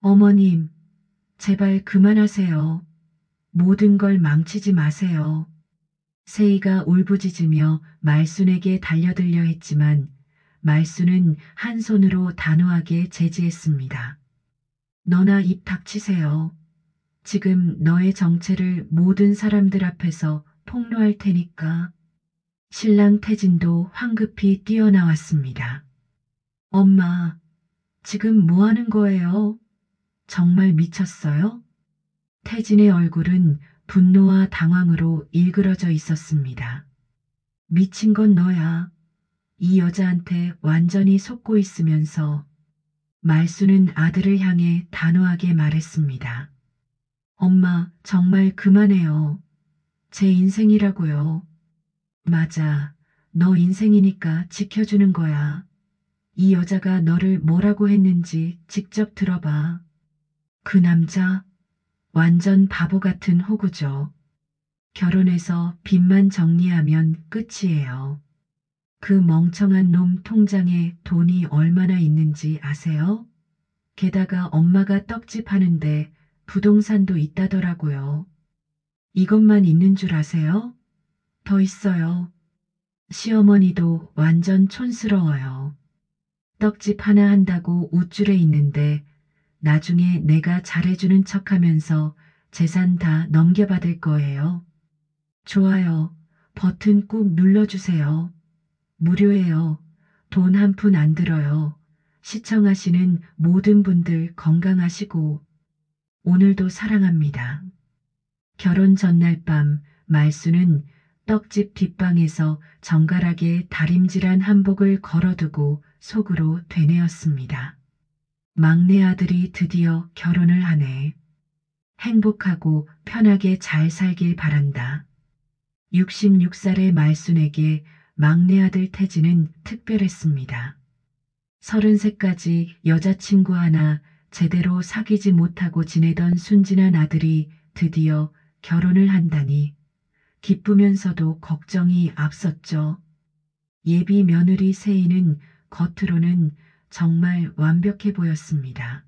어머님, 제발 그만하세요. 모든 걸 망치지 마세요. 세이가 울부짖으며 말순에게 달려들려 했지만 말순은 한 손으로 단호하게 제지했습니다. 너나 입 닥치세요. 지금 너의 정체를 모든 사람들 앞에서 폭로할 테니까. 신랑 태진도 황급히 뛰어나왔습니다. 엄마, 지금 뭐 하는 거예요? 정말 미쳤어요? 태진의 얼굴은 분노와 당황으로 일그러져 있었습니다. 미친 건 너야. 이 여자한테 완전히 속고 있으면서 말수는 아들을 향해 단호하게 말했습니다. 엄마, 정말 그만해요. 제 인생이라고요. 맞아. 너 인생이니까 지켜주는 거야. 이 여자가 너를 뭐라고 했는지 직접 들어봐. 그 남자, 완전 바보 같은 호구죠. 결혼해서 빚만 정리하면 끝이에요. 그 멍청한 놈 통장에 돈이 얼마나 있는지 아세요? 게다가 엄마가 떡집 하는데 부동산도 있다더라고요. 이것만 있는 줄 아세요? 더 있어요. 시어머니도 완전 촌스러워요. 떡집 하나 한다고 우쭐해 있는데 나중에 내가 잘해주는 척 하면서 재산 다 넘겨받을 거예요. 좋아요. 버튼 꾹 눌러주세요. 무료예요. 돈 한 푼 안 들어요. 시청하시는 모든 분들 건강하시고 오늘도 사랑합니다. 결혼 전날 밤 말수는 떡집 뒷방에서 정갈하게 다림질한 한복을 걸어두고 속으로 되뇌었습니다. 막내 아들이 드디어 결혼을 하네. 행복하고 편하게 잘 살길 바란다. 66살의 말순에게 막내 아들 태진은 특별했습니다. 30세까지 여자친구 하나 제대로 사귀지 못하고 지내던 순진한 아들이 드디어 결혼을 한다니 기쁘면서도 걱정이 앞섰죠. 예비 며느리 세이는 겉으로는 정말 완벽해 보였습니다.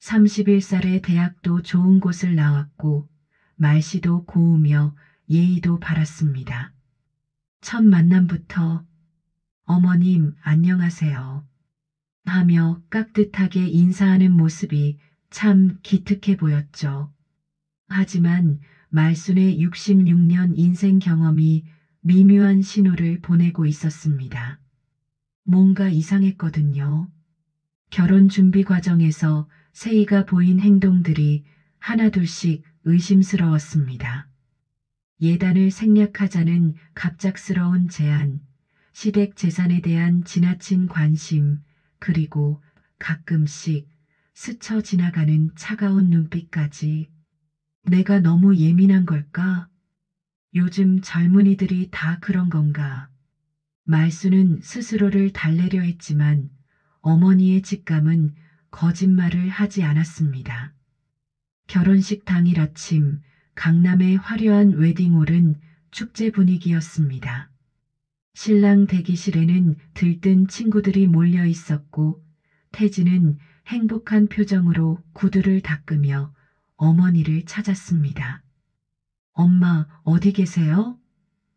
31살에 대학도 좋은 곳을 나왔고 말씨도 고우며 예의도 바랐습니다. 첫 만남부터 어머님 안녕하세요 하며 깍듯하게 인사하는 모습이 참 기특해 보였죠. 하지만 말순의 66년 인생 경험이 미묘한 신호를 보내고 있었습니다. 뭔가 이상했거든요. 결혼 준비 과정에서 세이가 보인 행동들이 하나둘씩 의심스러웠습니다. 예단을 생략하자는 갑작스러운 제안, 시댁 재산에 대한 지나친 관심, 그리고 가끔씩 스쳐 지나가는 차가운 눈빛까지. 내가 너무 예민한 걸까? 요즘 젊은이들이 다 그런 건가? 말수는 스스로를 달래려 했지만 어머니의 직감은 거짓말을 하지 않았습니다. 결혼식 당일 아침 강남의 화려한 웨딩홀은 축제 분위기였습니다. 신랑 대기실에는 들뜬 친구들이 몰려 있었고 태진은 행복한 표정으로 구두를 닦으며 어머니를 찾았습니다. 엄마, 어디 계세요?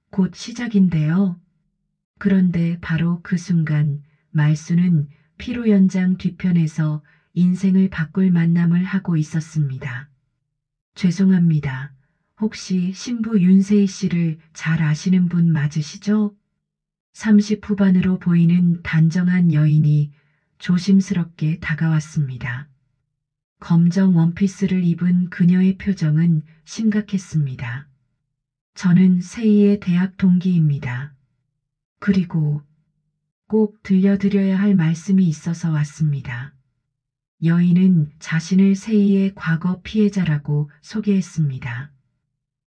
곧 시작인데요. 그런데 바로 그 순간 말수는 피로 연장 뒤편에서 인생을 바꿀 만남을 하고 있었습니다. 죄송합니다. 혹시 신부 윤세희 씨를 잘 아시는 분 맞으시죠? 30 후반으로 보이는 단정한 여인이 조심스럽게 다가왔습니다. 검정 원피스를 입은 그녀의 표정은 심각했습니다. 저는 세이의 대학 동기입니다. 그리고 꼭 들려드려야 할 말씀이 있어서 왔습니다. 여인은 자신을 세이의 과거 피해자라고 소개했습니다.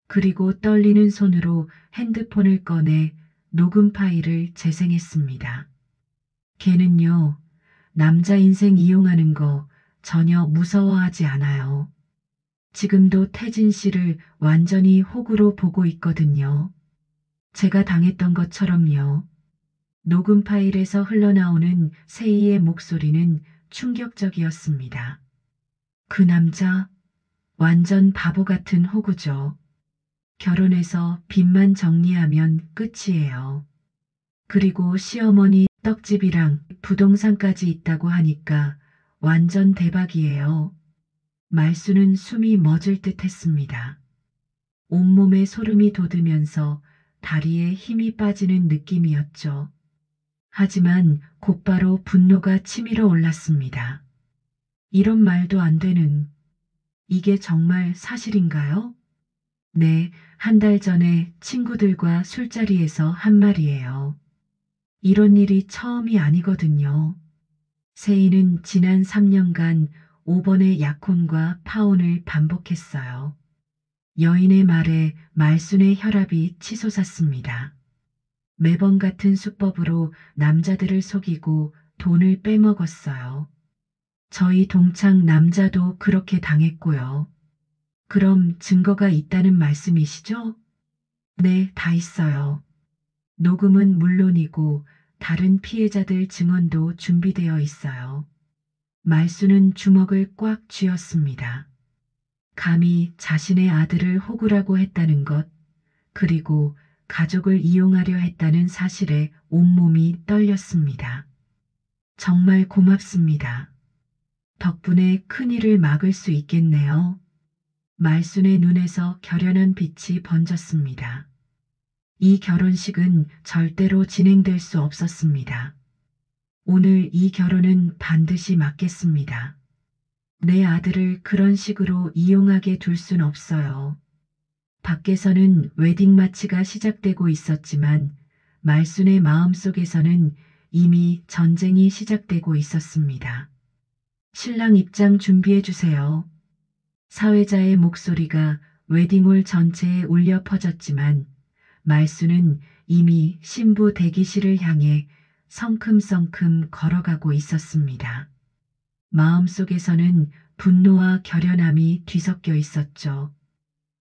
그리고 떨리는 손으로 핸드폰을 꺼내 녹음 파일을 재생했습니다. 걔는요, 남자 인생 이용하는 거 전혀 무서워하지 않아요. 지금도 태진 씨를 완전히 호구로 보고 있거든요. 제가 당했던 것처럼요. 녹음 파일에서 흘러나오는 세이의 목소리는 충격적이었습니다. 그 남자 완전 바보 같은 호구죠. 결혼해서 빚만 정리하면 끝이에요. 그리고 시어머니 떡집이랑 부동산까지 있다고 하니까 완전 대박이에요. 말수는 숨이 멎을 듯 했습니다. 온몸에 소름이 돋으면서 다리에 힘이 빠지는 느낌이었죠. 하지만 곧바로 분노가 치밀어 올랐습니다. 이런 말도 안 되는, 이게 정말 사실인가요? 네, 한 달 전에 친구들과 술자리에서 한 말이에요. 이런 일이 처음이 아니거든요. 세인은 지난 3년간 5번의 약혼과 파혼을 반복했어요. 여인의 말에 말순의 혈압이 치솟았습니다. 매번 같은 수법으로 남자들을 속이고 돈을 빼먹었어요. 저희 동창 남자도 그렇게 당했고요. 그럼 증거가 있다는 말씀이시죠? 네, 다 있어요. 녹음은 물론이고 다른 피해자들 증언도 준비되어 있어요. 말수는 주먹을 꽉 쥐었습니다. 감히 자신의 아들을 호구라고 했다는 것, 그리고 가족을 이용하려 했다는 사실에 온몸이 떨렸습니다. 정말 고맙습니다. 덕분에 큰일을 막을 수 있겠네요. 말순의 눈에서 결연한 빛이 번졌습니다. 이 결혼식은 절대로 진행될 수 없었습니다. 오늘 이 결혼은 반드시 막겠습니다. 내 아들을 그런 식으로 이용하게 둘 순 없어요. 밖에서는 웨딩 마치가 시작되고 있었지만 말순의 마음속에서는 이미 전쟁이 시작되고 있었습니다. 신랑 입장 준비해 주세요. 사회자의 목소리가 웨딩홀 전체에 울려 퍼졌지만 말수는 이미 신부 대기실을 향해 성큼성큼 걸어가고 있었습니다. 마음속에서는 분노와 결연함이 뒤섞여 있었죠.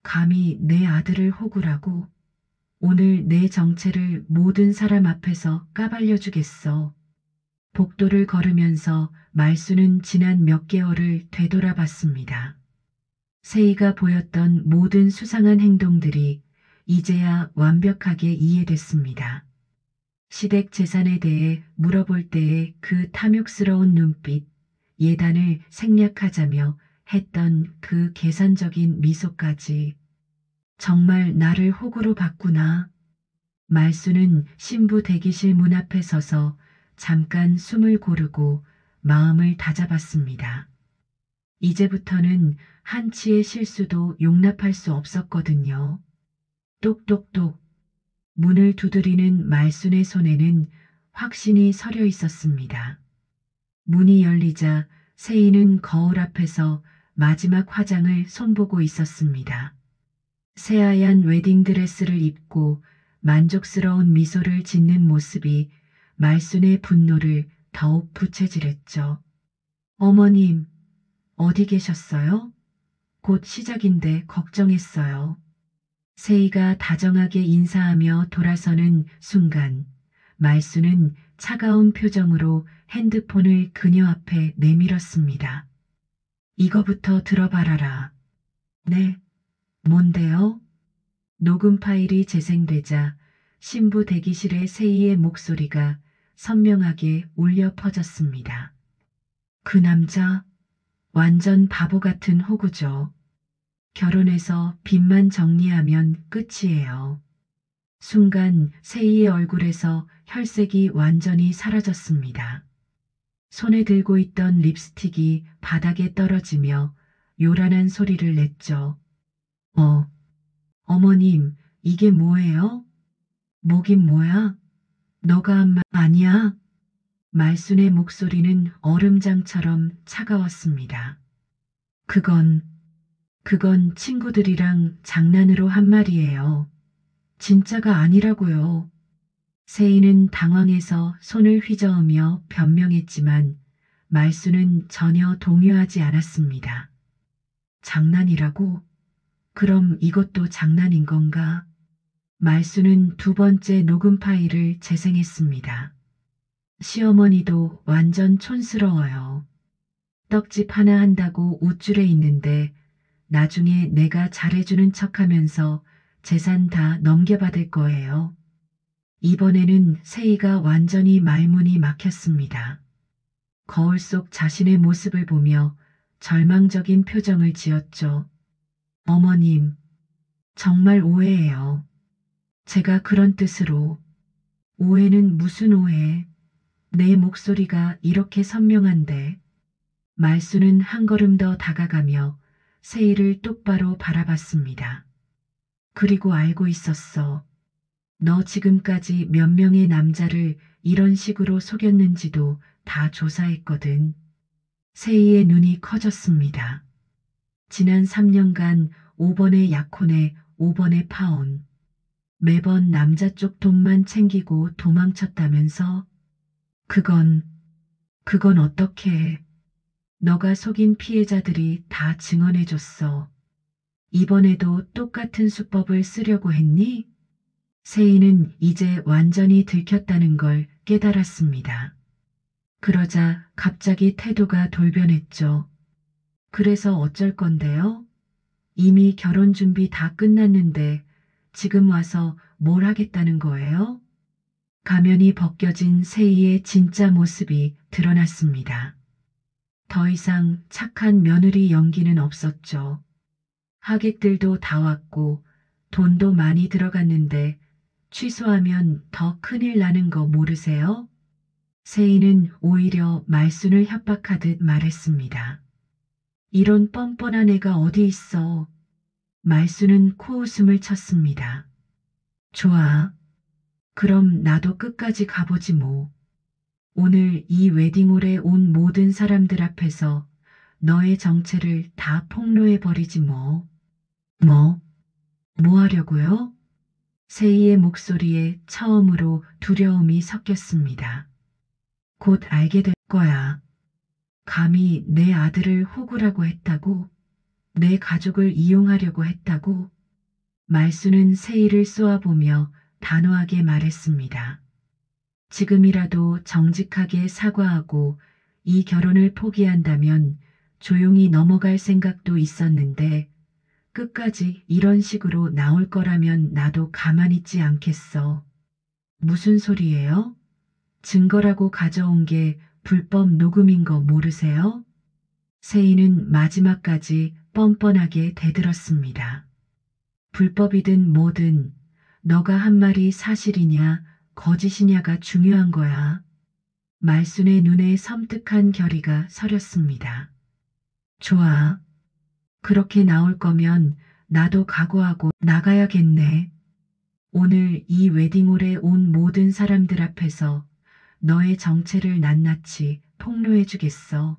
감히 내 아들을 호구라고, 오늘 내 정체를 모든 사람 앞에서 까발려 주겠어. 복도를 걸으면서 말수는 지난 몇 개월을 되돌아봤습니다. 세이가 보였던 모든 수상한 행동들이 이제야 완벽하게 이해됐습니다. 시댁 재산에 대해 물어볼 때의 그 탐욕스러운 눈빛, 예단을 생략하자며 했던 그 계산적인 미소까지. 정말 나를 호구로 봤구나. 말수는 신부 대기실 문 앞에 서서 잠깐 숨을 고르고 마음을 다잡았습니다. 이제부터는 한치의 실수도 용납할 수 없었거든요. 똑똑똑. 문을 두드리는 말순의 손에는 확신이 서려 있었습니다. 문이 열리자 세인은 거울 앞에서 마지막 화장을 손보고 있었습니다. 새하얀 웨딩드레스를 입고 만족스러운 미소를 짓는 모습이 말순의 분노를 더욱 부채질했죠. 어머님, 어디 계셨어요? 곧 시작인데 걱정했어요. 세이가 다정하게 인사하며 돌아서는 순간 말수는 차가운 표정으로 핸드폰을 그녀 앞에 내밀었습니다. 이거부터 들어봐라라. 네, 뭔데요? 녹음 파일이 재생되자 신부 대기실의 세이의 목소리가 선명하게 울려 퍼졌습니다. 그 남자 완전 바보 같은 호구죠. 결혼해서 빚만 정리하면 끝이에요. 순간 세이의 얼굴에서 혈색이 완전히 사라졌습니다. 손에 들고 있던 립스틱이 바닥에 떨어지며 요란한 소리를 냈죠. 어머님, 이게 뭐예요? 뭐긴 뭐야? 너가 한 말 아니야? 말순의 목소리는 얼음장처럼 차가웠습니다. 그건 친구들이랑 장난으로 한 말이에요. 진짜가 아니라고요. 세인은 당황해서 손을 휘저으며 변명했지만 말수는 전혀 동요하지 않았습니다. 장난이라고? 그럼 이것도 장난인 건가? 말수는 두 번째 녹음 파일을 재생했습니다. 시어머니도 완전 촌스러워요. 떡집 하나 한다고 웃줄에 있는데 나중에 내가 잘해주는 척하면서 재산 다 넘겨받을 거예요. 이번에는 세희가 완전히 말문이 막혔습니다. 거울 속 자신의 모습을 보며 절망적인 표정을 지었죠. 어머님, 정말 오해예요. 제가 그런 뜻으로. 오해는 무슨 오해? 내 목소리가 이렇게 선명한데. 말수는 한 걸음 더 다가가며 세희를 똑바로 바라봤습니다. 그리고 알고 있었어. 너 지금까지 몇 명의 남자를 이런 식으로 속였는지도 다 조사했거든. 세희의 눈이 커졌습니다. 지난 3년간 5번의 약혼에 5번의 파혼. 매번 남자 쪽 돈만 챙기고 도망쳤다면서? 그건 어떻게 해? 너가 속인 피해자들이 다 증언해줬어. 이번에도 똑같은 수법을 쓰려고 했니? 세희는 이제 완전히 들켰다는 걸 깨달았습니다. 그러자 갑자기 태도가 돌변했죠. 그래서 어쩔 건데요? 이미 결혼 준비 다 끝났는데 지금 와서 뭘 하겠다는 거예요? 가면이 벗겨진 세희의 진짜 모습이 드러났습니다. 더 이상 착한 며느리 연기는 없었죠. 하객들도 다 왔고 돈도 많이 들어갔는데 취소하면 더 큰일 나는 거 모르세요? 세희는 오히려 말순을 협박하듯 말했습니다. 이런 뻔뻔한 애가 어디 있어. 말순은 코웃음을 쳤습니다. 좋아. 그럼 나도 끝까지 가보지 뭐. 오늘 이 웨딩홀에 온 모든 사람들 앞에서 너의 정체를 다 폭로해버리지 뭐. 뭐 하려고요? 세희의 목소리에 처음으로 두려움이 섞였습니다. 곧 알게 될 거야. 감히 내 아들을 호구라고 했다고? 내 가족을 이용하려고 했다고? 말수는 세희를 쏘아보며 단호하게 말했습니다. 지금이라도 정직하게 사과하고 이 결혼을 포기한다면 조용히 넘어갈 생각도 있었는데 끝까지 이런 식으로 나올 거라면 나도 가만히 있지 않겠어. 무슨 소리예요? 증거라고 가져온 게 불법 녹음인 거 모르세요? 세희는 마지막까지 뻔뻔하게 대들었습니다. 불법이든 뭐든 너가 한 말이 사실이냐 거짓이냐가 중요한 거야. 말순의 눈에 섬뜩한 결의가 서렸습니다. 좋아. 그렇게 나올 거면 나도 각오하고 나가야겠네. 오늘 이 웨딩홀에 온 모든 사람들 앞에서 너의 정체를 낱낱이 폭로해 주겠어.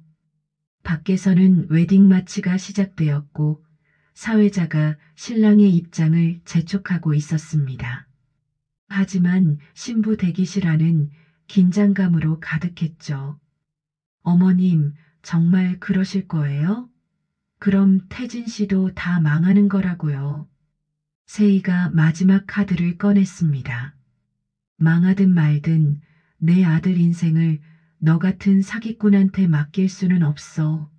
밖에서는 웨딩 마치가 시작되었고 사회자가 신랑의 입장을 재촉하고 있었습니다. 하지만 신부 대기실 안은 긴장감으로 가득했죠. 어머님, 정말 그러실 거예요? 그럼 태진 씨도 다 망하는 거라고요. 세희가 마지막 카드를 꺼냈습니다. 망하든 말든 내 아들 인생을 너 같은 사기꾼한테 맡길 수는 없어.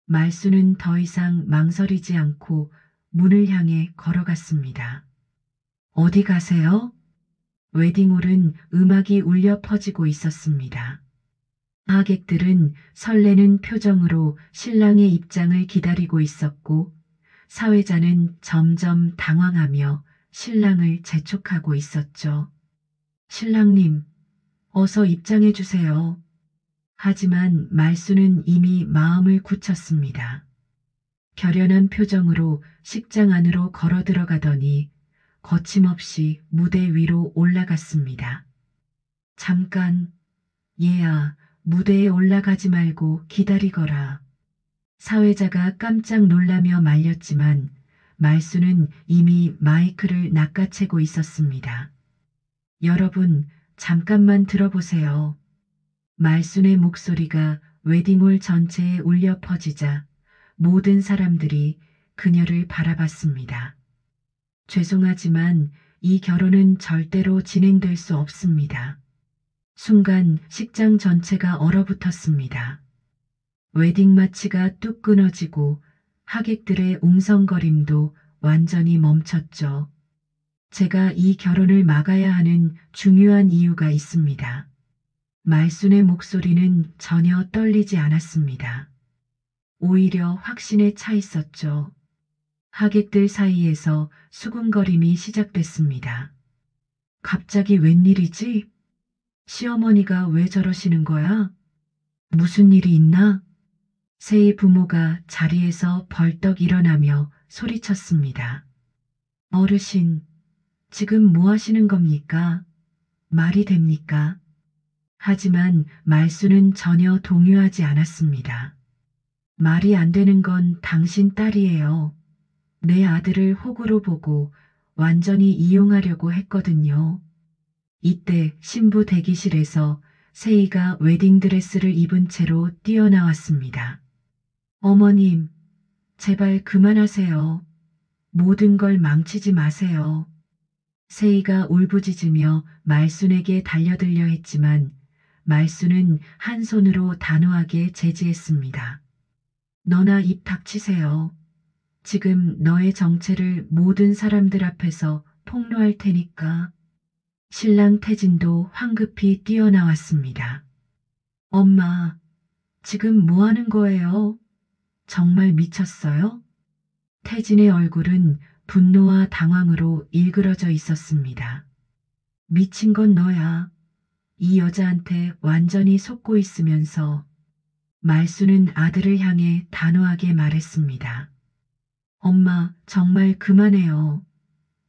말수는 더 이상 망설이지 않고 문을 향해 걸어갔습니다. 어디 가세요? 웨딩홀은 음악이 울려 퍼지고 있었습니다. 하객들은 설레는 표정으로 신랑의 입장을 기다리고 있었고 사회자는 점점 당황하며 신랑을 재촉하고 있었죠. 신랑님, 어서 입장해 주세요. 하지만 말수는 이미 마음을 굳혔습니다. 결연한 표정으로 식장 안으로 걸어 들어가더니 거침없이 무대 위로 올라갔습니다. 잠깐, 얘야, 무대에 올라가지 말고 기다리거라. 사회자가 깜짝 놀라며 말렸지만 말수는 이미 마이크를 낚아채고 있었습니다. 여러분, 잠깐만 들어보세요. 말순의 목소리가 웨딩홀 전체에 울려 퍼지자 모든 사람들이 그녀를 바라봤습니다. 죄송하지만 이 결혼은 절대로 진행될 수 없습니다. 순간 식장 전체가 얼어붙었습니다. 웨딩 마치가 뚝 끊어지고 하객들의 웅성거림도 완전히 멈췄죠. 제가 이 결혼을 막아야 하는 중요한 이유가 있습니다. 말순의 목소리는 전혀 떨리지 않았습니다. 오히려 확신에 차 있었죠. 하객들 사이에서 수군거림이 시작됐습니다. 갑자기 웬일이지? 시어머니가 왜 저러시는 거야? 무슨 일이 있나? 세희 부모가 자리에서 벌떡 일어나며 소리쳤습니다. 어르신, 지금 뭐 하시는 겁니까? 말이 됩니까? 하지만 말수는 전혀 동요하지 않았습니다. 말이 안 되는 건 당신 딸이에요. 내 아들을 호구로 보고 완전히 이용하려고 했거든요. 이때 신부 대기실에서 세희가 웨딩드레스를 입은 채로 뛰어나왔습니다. 어머님, 제발 그만하세요. 모든 걸 망치지 마세요. 세희가 울부짖으며 말순에게 달려들려 했지만 말순은 한 손으로 단호하게 제지했습니다. 너나 입 닥치세요. 지금 너의 정체를 모든 사람들 앞에서 폭로할 테니까. 신랑 태진도 황급히 뛰어나왔습니다. 엄마, 지금 뭐 하는 거예요? 정말 미쳤어요? 태진의 얼굴은 분노와 당황으로 일그러져 있었습니다. 미친 건 너야. 이 여자한테 완전히 속고 있으면서 말수는 아들을 향해 단호하게 말했습니다. 엄마, 정말 그만해요.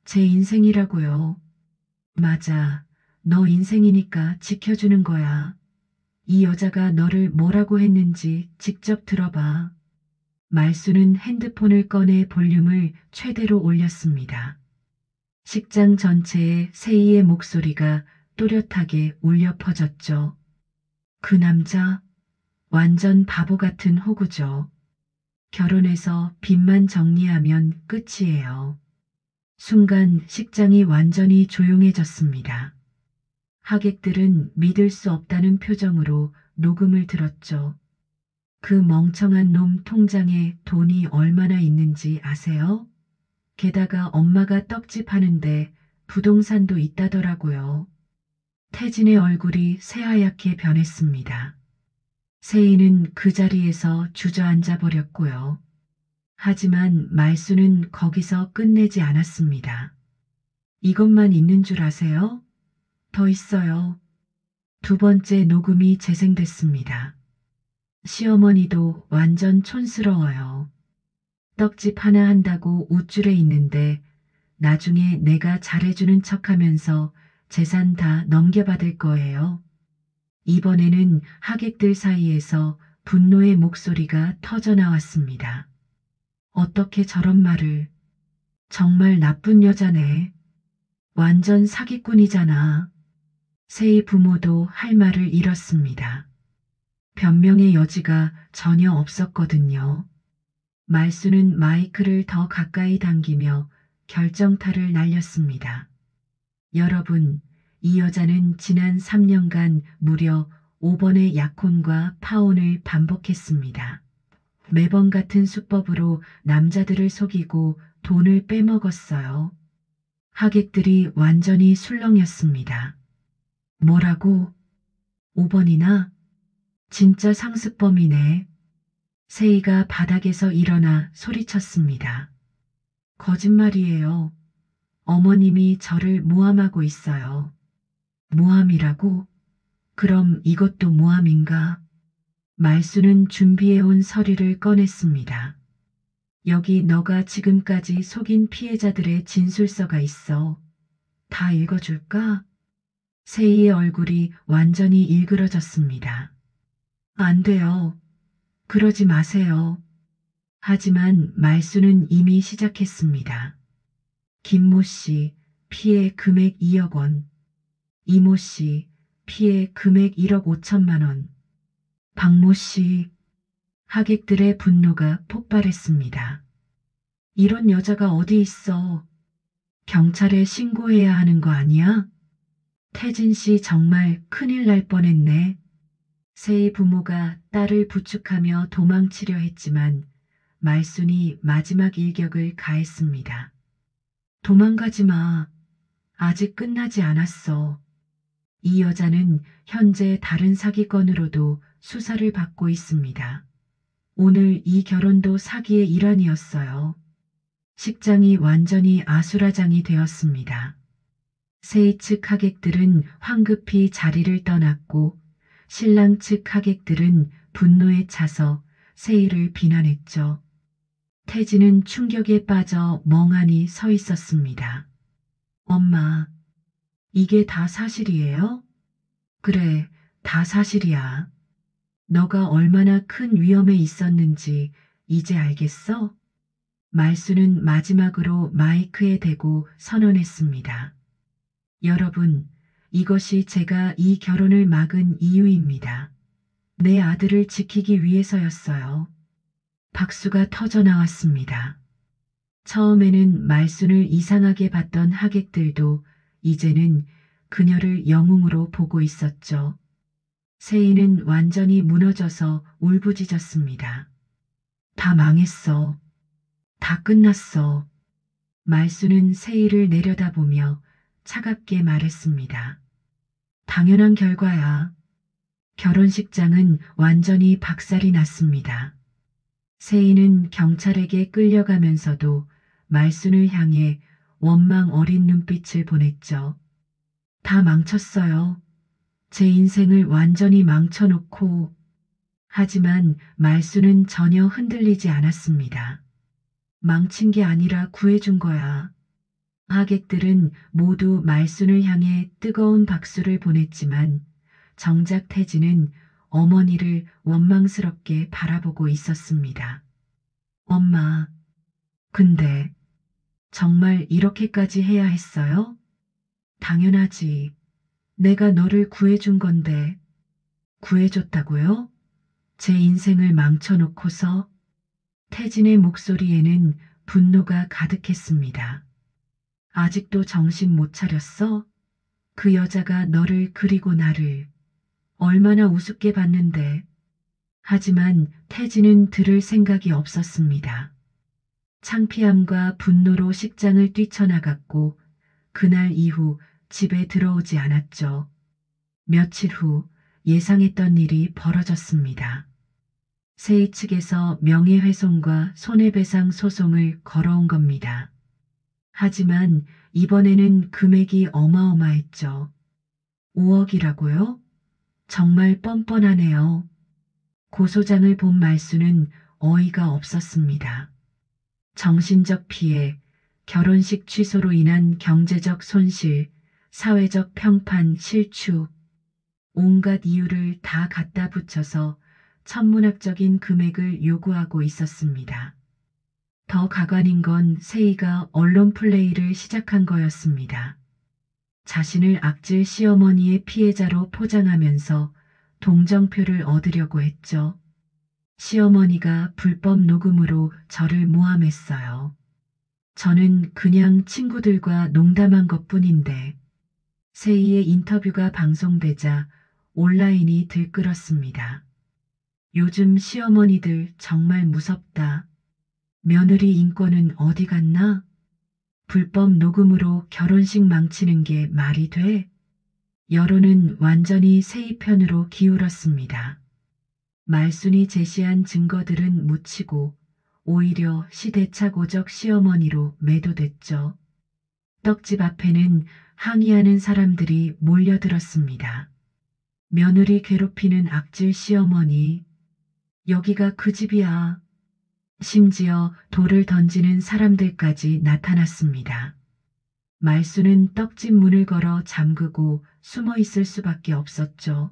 제 인생이라고요. 맞아. 너 인생이니까 지켜주는 거야. 이 여자가 너를 뭐라고 했는지 직접 들어봐. 말수는 핸드폰을 꺼내 볼륨을 최대로 올렸습니다. 식장 전체에 세희의 목소리가 또렷하게 울려 퍼졌죠. 그 남자, 완전 바보 같은 호구죠. 결혼해서 빚만 정리하면 끝이에요. 순간 식장이 완전히 조용해졌습니다. 하객들은 믿을 수 없다는 표정으로 녹음을 들었죠. 그 멍청한 놈 통장에 돈이 얼마나 있는지 아세요? 게다가 엄마가 떡집 하는데 부동산도 있다더라고요. 태진의 얼굴이 새하얗게 변했습니다. 세희는 그 자리에서 주저앉아 버렸고요. 하지만 말수는 거기서 끝내지 않았습니다. 이것만 있는 줄 아세요? 더 있어요. 두 번째 녹음이 재생됐습니다. 시어머니도 완전 촌스러워요. 떡집 하나 한다고 우쭐해 있는데 나중에 내가 잘해주는 척하면서 재산 다 넘겨받을 거예요. 이번에는 하객들 사이에서 분노의 목소리가 터져 나왔습니다. 어떻게 저런 말을. 정말 나쁜 여자네. 완전 사기꾼이잖아. 세희 부모도 할 말을 잃었습니다. 변명의 여지가 전혀 없었거든요. 말수는 마이크를 더 가까이 당기며 결정타를 날렸습니다. 여러분, 이 여자는 지난 3년간 무려 5번의 약혼과 파혼을 반복했습니다. 매번 같은 수법으로 남자들을 속이고 돈을 빼먹었어요. 하객들이 완전히 술렁였습니다. 뭐라고? 5번이나? 진짜 상습범이네. 세희가 바닥에서 일어나 소리쳤습니다. 거짓말이에요. 어머님이 저를 모함하고 있어요. 모함이라고? 그럼 이것도 모함인가? 말수는 준비해온 서류를 꺼냈습니다. 여기 너가 지금까지 속인 피해자들의 진술서가 있어. 다 읽어줄까? 세희의 얼굴이 완전히 일그러졌습니다. 안 돼요. 그러지 마세요. 하지만 말수는 이미 시작했습니다. 김모 씨, 피해 금액 2억 원. 이모 씨, 피해 금액 1억 5천만 원. 박모 씨, 하객들의 분노가 폭발했습니다. 이런 여자가 어디 있어? 경찰에 신고해야 하는 거 아니야? 태진 씨 정말 큰일 날 뻔했네. 세의 부모가 딸을 부축하며 도망치려 했지만 말순이 마지막 일격을 가했습니다. 도망가지 마. 아직 끝나지 않았어. 이 여자는 현재 다른 사기건으로도 수사를 받고 있습니다. 오늘 이 결혼도 사기의 일환이었어요. 식장이 완전히 아수라장이 되었습니다. 세의 측 하객들은 황급히 자리를 떠났고 신랑 측 하객들은 분노에 차서 세의를 비난했죠. 태진은 충격에 빠져 멍하니 서 있었습니다. 엄마, 이게 다 사실이에요? 그래, 다 사실이야. 너가 얼마나 큰 위험에 있었는지 이제 알겠어? 말수는 마지막으로 마이크에 대고 선언했습니다. 여러분, 이것이 제가 이 결혼을 막은 이유입니다. 내 아들을 지키기 위해서였어요. 박수가 터져 나왔습니다. 처음에는 말순을 이상하게 봤던 하객들도 이제는 그녀를 영웅으로 보고 있었죠. 세이는 완전히 무너져서 울부짖었습니다. 다 망했어. 다 끝났어. 말수는 세이를 내려다보며 차갑게 말했습니다. 당연한 결과야. 결혼식장은 완전히 박살이 났습니다. 세이는 경찰에게 끌려가면서도 말순을 향해 원망 어린 눈빛을 보냈죠. 다 망쳤어요. 제 인생을 완전히 망쳐놓고. 하지만 말순은 전혀 흔들리지 않았습니다. 망친 게 아니라 구해준 거야. 하객들은 모두 말순을 향해 뜨거운 박수를 보냈지만 정작 태진은 어머니를 원망스럽게 바라보고 있었습니다. 엄마, 근데 정말 이렇게까지 해야 했어요? 당연하지. 내가 너를 구해준 건데. 구해줬다고요? 제 인생을 망쳐놓고서? 태진의 목소리에는 분노가 가득했습니다. 아직도 정신 못 차렸어? 그 여자가 너를 그리고 나를 얼마나 우습게 봤는데. 하지만 태진은 들을 생각이 없었습니다. 창피함과 분노로 식장을 뛰쳐나갔고 그날 이후 집에 들어오지 않았죠. 며칠 후 예상했던 일이 벌어졌습니다. 세이 측에서 명예훼손과 손해배상 소송을 걸어온 겁니다. 하지만 이번에는 금액이 어마어마했죠. 5억이라고요? 정말 뻔뻔하네요. 고소장을 본 말수는 어이가 없었습니다. 정신적 피해, 결혼식 취소로 인한 경제적 손실, 사회적 평판, 실추, 온갖 이유를 다 갖다 붙여서 천문학적인 금액을 요구하고 있었습니다. 더 가관인 건 세이가 언론 플레이를 시작한 거였습니다. 자신을 악질 시어머니의 피해자로 포장하면서 동정표를 얻으려고 했죠. 시어머니가 불법 녹음으로 저를 모함했어요. 저는 그냥 친구들과 농담한 것뿐인데 세이의 인터뷰가 방송되자 온라인이 들끓었습니다. 요즘 시어머니들 정말 무섭다. 며느리 인권은 어디 갔나? 불법 녹음으로 결혼식 망치는 게 말이 돼? 여론은 완전히 세이 편으로 기울었습니다. 말순이 제시한 증거들은 묻히고 오히려 시대착오적 시어머니로 매도됐죠. 떡집 앞에는 항의하는 사람들이 몰려들었습니다. 며느리 괴롭히는 악질 시어머니. 여기가 그 집이야. 심지어 돌을 던지는 사람들까지 나타났습니다. 말수는 떡집 문을 걸어 잠그고 숨어 있을 수밖에 없었죠.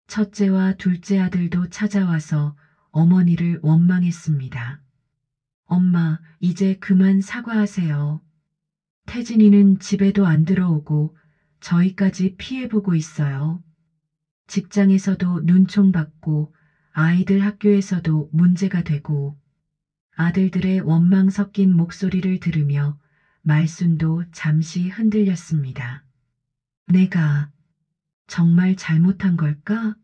첫째와 둘째 아들도 찾아와서 어머니를 원망했습니다. 엄마, 이제 그만 사과하세요. 태진이는 집에도 안 들어오고 저희까지 피해보고 있어요. 직장에서도 눈총받고 아이들 학교에서도 문제가 되고 아들들의 원망 섞인 목소리를 들으며 말순도 잠시 흔들렸습니다. 내가 정말 잘못한 걸까?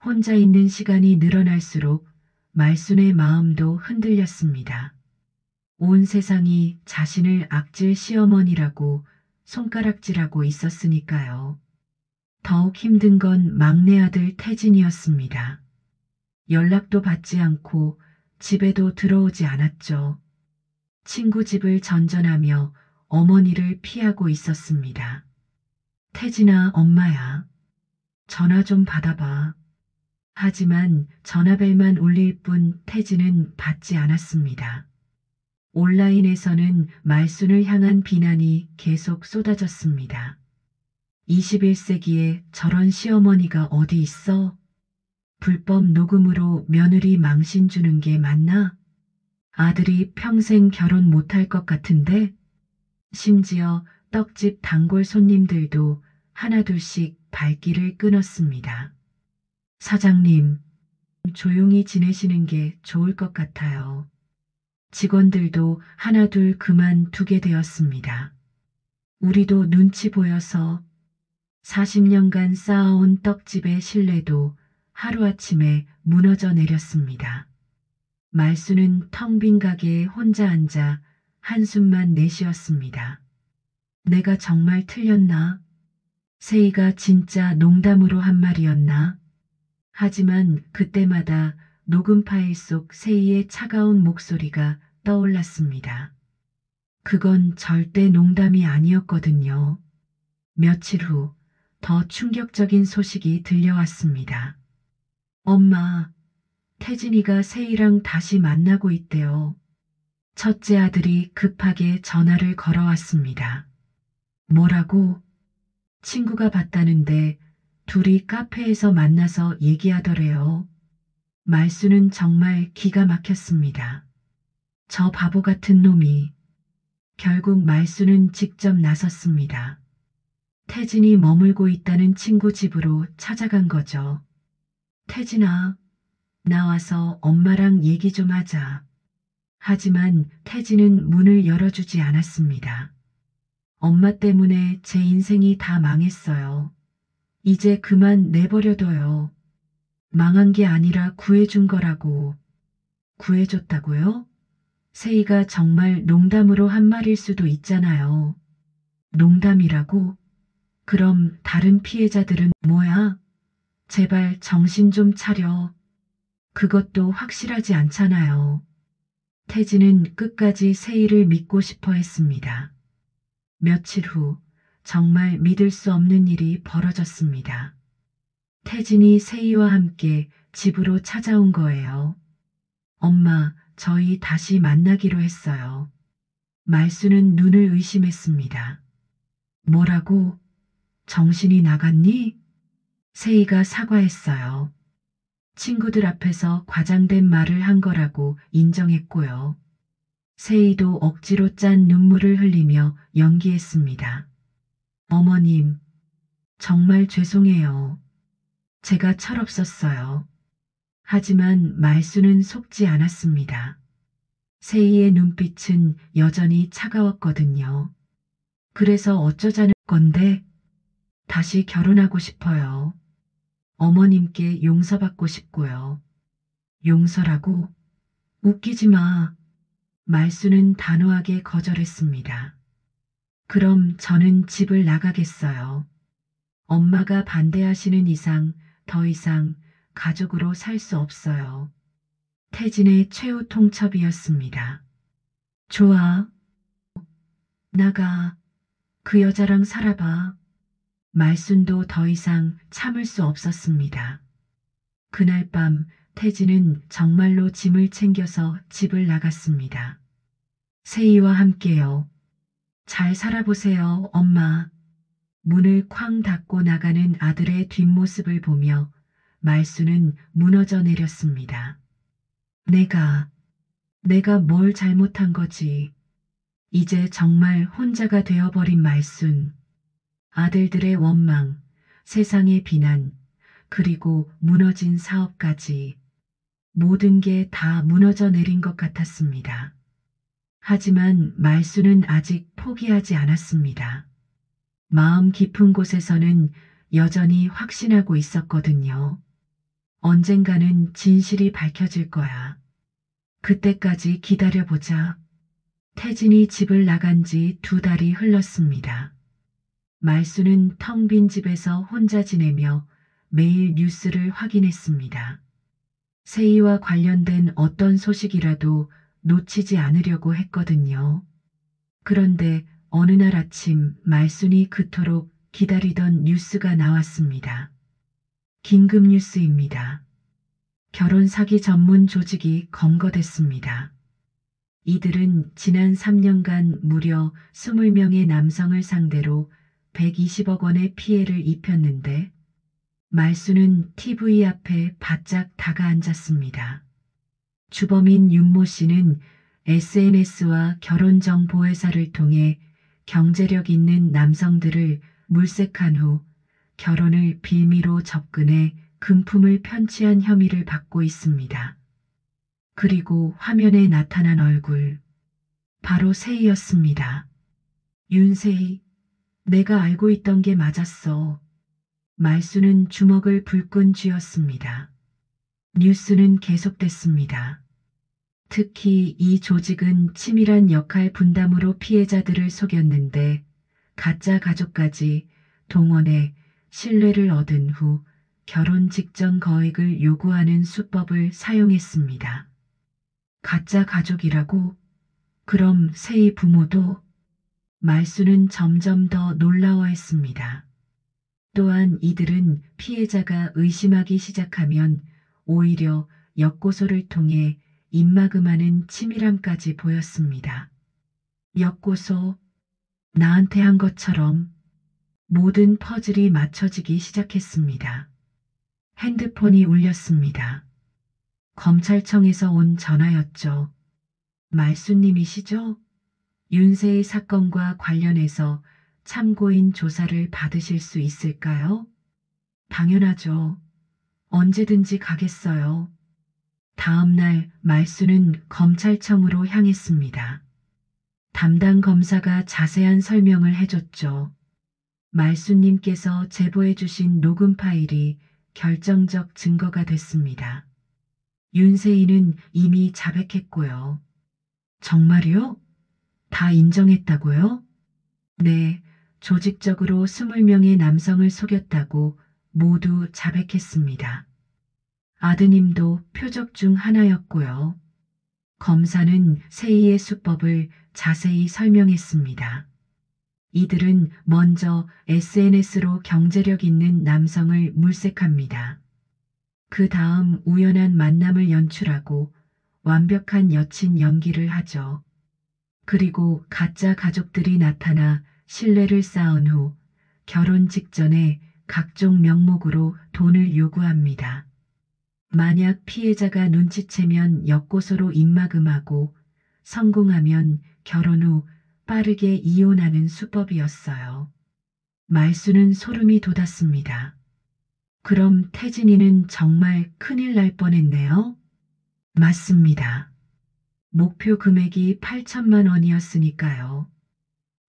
혼자 있는 시간이 늘어날수록 말순의 마음도 흔들렸습니다. 온 세상이 자신을 악질 시어머니라고 손가락질하고 있었으니까요. 더욱 힘든 건 막내 아들 태진이었습니다. 연락도 받지 않고 집에도 들어오지 않았죠. 친구 집을 전전하며 어머니를 피하고 있었습니다. 태진아, 엄마야. 전화 좀 받아봐. 하지만 전화벨만 울릴 뿐 태진은 받지 않았습니다. 온라인에서는 말순을 향한 비난이 계속 쏟아졌습니다. 21세기에 저런 시어머니가 어디 있어? 불법 녹음으로 며느리 망신 주는 게 맞나? 아들이 평생 결혼 못할 것 같은데? 심지어 떡집 단골 손님들도 하나둘씩 발길을 끊었습니다. 사장님, 조용히 지내시는 게 좋을 것 같아요. 직원들도 하나둘 그만두게 되었습니다. 우리도 눈치 보여서 40년간 쌓아온 떡집의 신뢰도 하루아침에 무너져 내렸습니다. 말수는 텅 빈 가게에 혼자 앉아 한숨만 내쉬었습니다. 내가 정말 틀렸나? 세희가 진짜 농담으로 한 말이었나? 하지만 그때마다 녹음 파일 속 세희의 차가운 목소리가 떠올랐습니다. 그건 절대 농담이 아니었거든요. 며칠 후 더 충격적인 소식이 들려왔습니다. 엄마, 태진이가 세희랑 다시 만나고 있대요. 첫째 아들이 급하게 전화를 걸어왔습니다. 뭐라고? 친구가 봤다는데 둘이 카페에서 만나서 얘기하더래요. 말수는 정말 기가 막혔습니다. 저 바보 같은 놈이. 결국 말수는 직접 나섰습니다. 태진이 머물고 있다는 친구 집으로 찾아간 거죠. 태진아, 나와서 엄마랑 얘기 좀 하자. 하지만 태진은 문을 열어주지 않았습니다. 엄마 때문에 제 인생이 다 망했어요. 이제 그만 내버려둬요. 망한 게 아니라 구해준 거라고. 구해줬다고요? 세희가 정말 농담으로 한 말일 수도 있잖아요. 농담이라고? 그럼 다른 피해자들은 뭐야? 제발 정신 좀 차려. 그것도 확실하지 않잖아요. 태진은 끝까지 세희를 믿고 싶어 했습니다. 며칠 후 정말 믿을 수 없는 일이 벌어졌습니다. 태진이 세희와 함께 집으로 찾아온 거예요. 엄마, 저희 다시 만나기로 했어요. 말수는 눈을 의심했습니다. 뭐라고? 정신이 나갔니? 세희가 사과했어요. 친구들 앞에서 과장된 말을 한 거라고 인정했고요. 세희도 억지로 짠 눈물을 흘리며 연기했습니다. 어머님, 정말 죄송해요. 제가 철없었어요. 하지만 말수는 속지 않았습니다. 세희의 눈빛은 여전히 차가웠거든요. 그래서 어쩌자는 건데? 다시 결혼하고 싶어요. 어머님께 용서받고 싶고요. 용서라고? 웃기지 마. 말수는 단호하게 거절했습니다. 그럼 저는 집을 나가겠어요. 엄마가 반대하시는 이상 더 이상 가족으로 살 수 없어요. 태진의 최후 통첩이었습니다. 좋아. 나가. 그 여자랑 살아봐. 말순도 더 이상 참을 수 없었습니다. 그날 밤 태진은 정말로 짐을 챙겨서 집을 나갔습니다. 세희와 함께요. 잘 살아보세요, 엄마. 문을 쾅 닫고 나가는 아들의 뒷모습을 보며 말수는 무너져 내렸습니다. 내가 뭘 잘못한 거지. 이제 정말 혼자가 되어버린 말순. 아들들의 원망, 세상의 비난, 그리고 무너진 사업까지 모든 게 다 무너져 내린 것 같았습니다. 하지만 말수는 아직 포기하지 않았습니다. 마음 깊은 곳에서는 여전히 확신하고 있었거든요. 언젠가는 진실이 밝혀질 거야. 그때까지 기다려보자. 태진이 집을 나간 지 2달이 흘렀습니다. 말수는 텅 빈 집에서 혼자 지내며 매일 뉴스를 확인했습니다. 세이와 관련된 어떤 소식이라도 놓치지 않으려고 했거든요. 그런데 어느 날 아침 말순이 그토록 기다리던 뉴스가 나왔습니다. 긴급 뉴스입니다. 결혼 사기 전문 조직이 검거됐습니다. 이들은 지난 3년간 무려 20명의 남성을 상대로 120억 원의 피해를 입혔는데 말수는 TV 앞에 바짝 다가앉았습니다. 주범인 윤모 씨는 SNS와 결혼정보회사를 통해 경제력 있는 남성들을 물색한 후 결혼을 빌미로 접근해 금품을 편취한 혐의를 받고 있습니다. 그리고 화면에 나타난 얼굴. 바로 세희였습니다. 윤세희, 내가 알고 있던 게 맞았어. 말수는 주먹을 불끈 쥐었습니다. 뉴스는 계속됐습니다. 특히 이 조직은 치밀한 역할 분담으로 피해자들을 속였는데 가짜 가족까지 동원해 신뢰를 얻은 후 결혼 직전 거액을 요구하는 수법을 사용했습니다. 가짜 가족이라고? 그럼 세희 부모도? 말수는 점점 더 놀라워했습니다. 또한 이들은 피해자가 의심하기 시작하면 오히려 엮고소를 통해 입막음하는 치밀함까지 보였습니다. 엮고소, 나한테 한 것처럼 모든 퍼즐이 맞춰지기 시작했습니다. 핸드폰이 울렸습니다. 검찰청에서 온 전화였죠. 말수님이시죠? 윤세의 사건과 관련해서 참고인 조사를 받으실 수 있을까요? 당연하죠. 언제든지 가겠어요. 다음 날 말수는 검찰청으로 향했습니다. 담당 검사가 자세한 설명을 해줬죠. 말수님께서 제보해 주신 녹음 파일이 결정적 증거가 됐습니다. 윤세희는 이미 자백했고요. 정말요? 다 인정했다고요? 네, 조직적으로 20명의 남성을 속였다고 모두 자백했습니다. 아드님도 표적 중 하나였고요. 검사는 세희의 수법을 자세히 설명했습니다. 이들은 먼저 SNS로 경제력 있는 남성을 물색합니다. 그 다음 우연한 만남을 연출하고 완벽한 여친 연기를 하죠. 그리고 가짜 가족들이 나타나 신뢰를 쌓은 후 결혼 직전에 각종 명목으로 돈을 요구합니다. 만약 피해자가 눈치채면 엮고소로 입막음하고 성공하면 결혼 후 빠르게 이혼하는 수법이었어요. 말수는 소름이 돋았습니다. 그럼 태진이는 정말 큰일 날 뻔했네요? 맞습니다. 목표 금액이 8천만 원이었으니까요.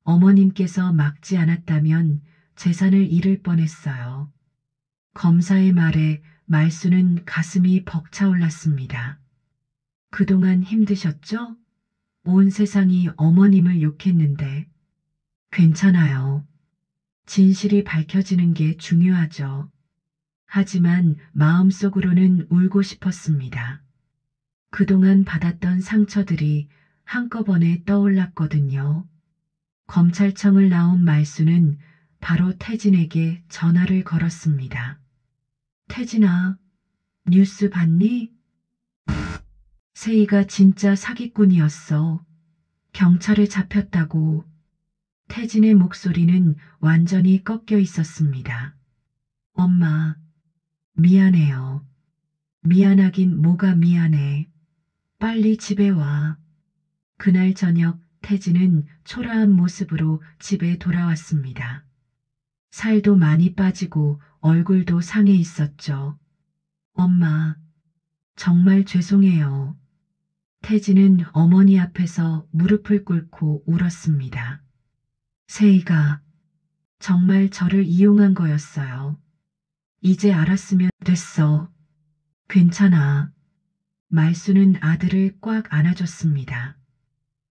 어머님께서 막지 않았다면 재산을 잃을 뻔했어요. 검사의 말에 말수는 가슴이 벅차올랐습니다. 그동안 힘드셨죠? 온 세상이 어머님을 욕했는데. 괜찮아요. 진실이 밝혀지는 게 중요하죠. 하지만 마음속으로는 울고 싶었습니다. 그동안 받았던 상처들이 한꺼번에 떠올랐거든요. 검찰청을 나온 말수는 바로 태진에게 전화를 걸었습니다. 태진아, 뉴스 봤니? 세희가 진짜 사기꾼이었어. 경찰에 잡혔다고. 태진의 목소리는 완전히 꺾여 있었습니다. 엄마, 미안해요. 미안하긴 뭐가 미안해. 빨리 집에 와. 그날 저녁 태진은 초라한 모습으로 집에 돌아왔습니다. 살도 많이 빠지고 얼굴도 상해 있었죠. 엄마, 정말 죄송해요. 태진은 어머니 앞에서 무릎을 꿇고 울었습니다. 세희가 정말 저를 이용한 거였어요. 이제 알았으면 됐어. 괜찮아. 말수는 아들을 꽉 안아줬습니다.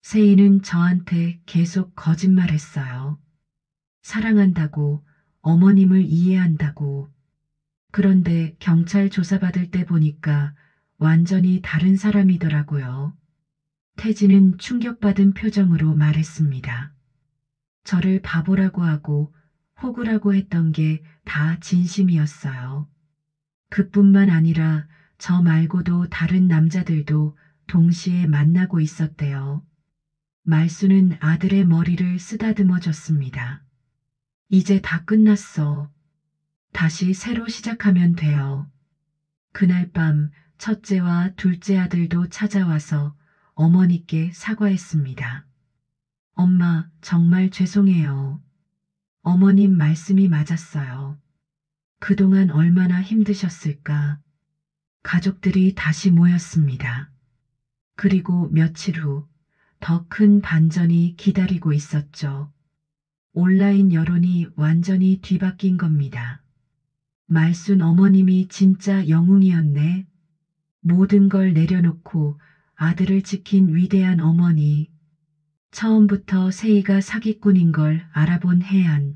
세희는 저한테 계속 거짓말했어요. 사랑한다고, 어머님을 이해한다고. 그런데 경찰 조사받을 때 보니까 완전히 다른 사람이더라고요. 태진은 충격받은 표정으로 말했습니다. 저를 바보라고 하고 호구라고 했던 게 다 진심이었어요. 그뿐만 아니라 저 말고도 다른 남자들도 동시에 만나고 있었대요. 말수는 아들의 머리를 쓰다듬어 줬습니다. 이제 다 끝났어. 다시 새로 시작하면 돼요. 그날 밤 첫째와 둘째 아들도 찾아와서 어머니께 사과했습니다. 엄마, 정말 죄송해요. 어머님 말씀이 맞았어요. 그동안 얼마나 힘드셨을까. 가족들이 다시 모였습니다. 그리고 며칠 후 더 큰 반전이 기다리고 있었죠. 온라인 여론이 완전히 뒤바뀐 겁니다. 말순 어머님이 진짜 영웅이었네. 모든 걸 내려놓고 아들을 지킨 위대한 어머니. 처음부터 세희가 사기꾼인 걸 알아본 해안.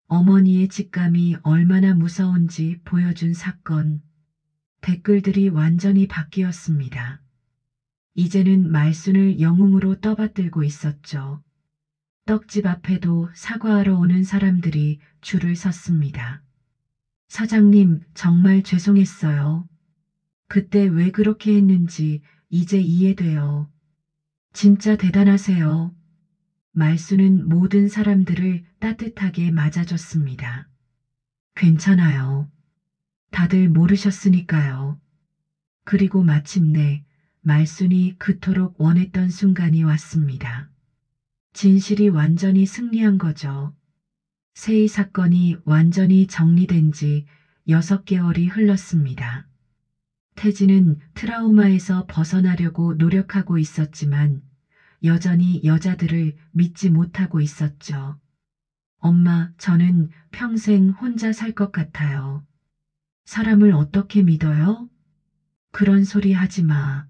어머니의 직감이 얼마나 무서운지 보여준 사건. 댓글들이 완전히 바뀌었습니다. 이제는 말순을 영웅으로 떠받들고 있었죠. 떡집 앞에도 사과하러 오는 사람들이 줄을 섰습니다. 사장님, 정말 죄송했어요. 그때 왜 그렇게 했는지 이제 이해돼요. 진짜 대단하세요. 말수는 모든 사람들을 따뜻하게 맞아줬습니다. 괜찮아요. 다들 모르셨으니까요. 그리고 마침내 말순이 그토록 원했던 순간이 왔습니다. 진실이 완전히 승리한 거죠. 세희 사건이 완전히 정리된 지 6개월이 흘렀습니다. 태진은 트라우마에서 벗어나려고 노력하고 있었지만 여전히 여자들을 믿지 못하고 있었죠. 엄마, 저는 평생 혼자 살 것 같아요. 사람을 어떻게 믿어요? 그런 소리 하지 마.